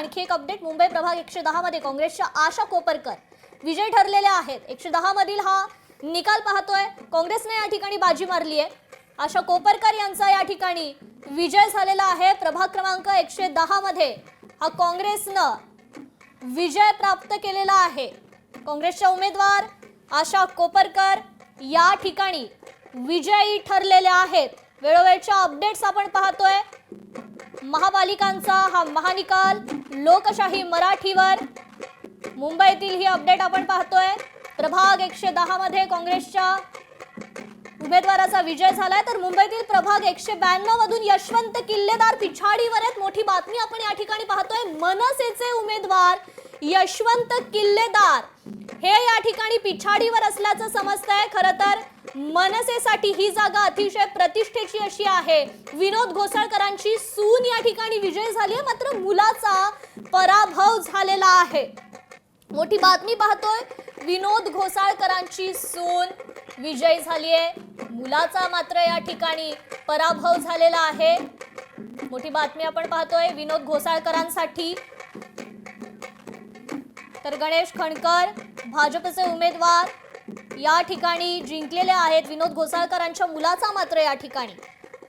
आणखी एक अपडेट. मुंबई प्रभाग 110 मध्ये काँग्रेसच्या आशा कोपरकर विजय ठरलेल्या आहेत. 110 मधील हा निकाल पाहतोय. काँग्रेसने या ठिकाणी बाजी मारली आहे. आशा कोपरकर यांचा या ठिकाणी विजय झालेला आहे. प्रभाग क्रमांक 110 मध्ये हा काँग्रेसनं विजय प्राप्त केलेला आहे. काँग्रेसच्या उमेदवार आशा कोपरकर या ठिकाणी विजयी ठरलेल्या आहेत. वेळोवेळच्या अपडेट्स आपण पाहतोय. महापालिकांचा हा महानिकाल लोकशाही मराठीवर मुंबईतील ही अपडेट आपण पाहतोय. प्रभाग 110 मध्ये काँग्रेसच्या उमेदवाराचा विजय झालाय, तर मुंबईतील प्रभाग 192 मधून यशवंत किल्लेदार पिछाडीवर आहेत. मोठी बातमी आपण या ठिकाणी पाहतोय. मनसेचे उमेदवार यशवंत किल्लेदार हे या ठिकाणी पिछाडीवर असल्याचं समजतंय. खरं तर मनसेसाठी ही जागा अतिशय प्रतिष्ठेची अशी आहे. विनोद घोसाळकरांची सून या ठिकाणी विजय झाली आहे, मात्र मुलाचा पराभव झालेला आहे. मोठी बातमी पाहतोय. विनोद घोसाळकरांची सून विजयी झाली आहे, मुलाचा मात्र या ठिकाणी पराभव झालेला आहे. मोठी बातमी आपण पाहतोय विनोद घोसाळकरांसाठी. तर गणेश खणकर भाजपचे उमेदवार या ठिकाणी जिंकलेले आहेत. विनोद घोसाळकरांच्या मुलाचा मात्र या ठिकाणी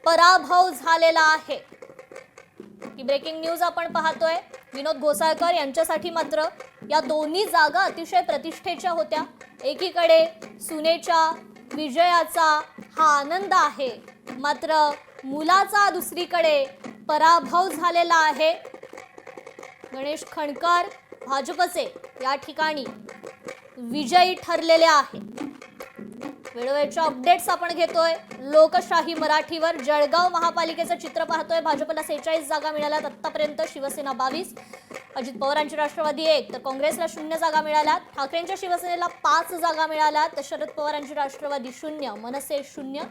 पराभव झालेला आहे. ही ब्रेकिंग न्यूज आपण पाहतोय. विनोद घोसाळकर यांच्यासाठी मात्र या दोन्ही जागा अतिशय प्रतिष्ठेच्या होत्या. एकीकडे सुनेच्या विजयाचा हा आनंद आहे, मात्र मुलाचा दुसरीकडे पराभव झालेला आहे. गणेश खणकर भाजपचे या ठिकाणी विजयी ठरलेले आहेत. वेळोवेळच्या अपडेट्स आपण घेतोय लोकशाही मराठीवर. जळगाव महापालिकेचं चित्र पाहतोय. भाजपला 46 जागा मिळाल्यात आतापर्यंत, शिवसेना 22, अजित पवारांची राष्ट्रवादी 1, तर काँग्रेसला 0 जागा मिळाल्यात. ठाकरेंच्या शिवसेनेला 5 जागा मिळाल्यात, तर शरद पवारांची राष्ट्रवादी 0, मनसे 0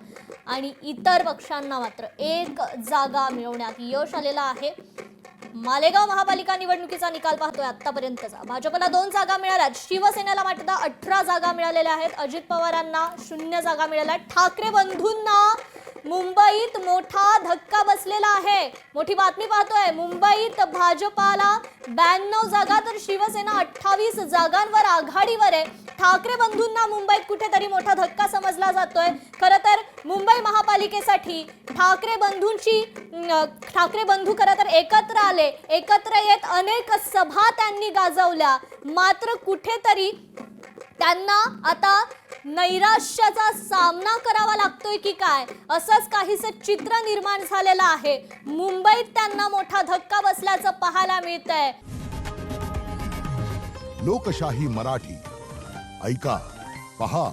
आणि इतर पक्षांना मात्र 1 जागा मिळवण्यात यश आलेलं आहे. मालेगाव महापालिका निवडणुकीचा निकाल पाहतोय आतापर्यंतचा. भाजपला 2 जागा मिळाल्यात, शिवसेनेला मात्र 18 जागा मिळालेल्या आहेत, अजित पवारांना 0 जागा मिळाल्या. ठाकरे बंधूंना मुंबईत मोठा धक्का बसलेला आहे. मोठी बातमी पाहतोय. मुंबईत भाजपाला 92 जागा तर शिवसेना 28 जागांवर आघाडीवर आहे. ठाकरे बंधूंना मुंबईत कुठेतरी मोठा धक्का समजला जातोय. खरं तर मुंबई महापालिकेसाठी ठाकरे बंधू खरं तर एकत्र आले. एकत्र येत अनेक सभा त्यांनी गाजवल्या, मात्र कुठेतरी त्यांना आता नैराश्याचा सामना करावा लागतोय की काय, असंच काहीसे चित्र निर्माण झालेलं आहे. मुंबईत त्यांना मोठा धक्का बसल्याचं पाहायला मिळतंय. लोकशाही मराठी ऐका, पहा,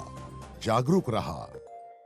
जागरूक रहा.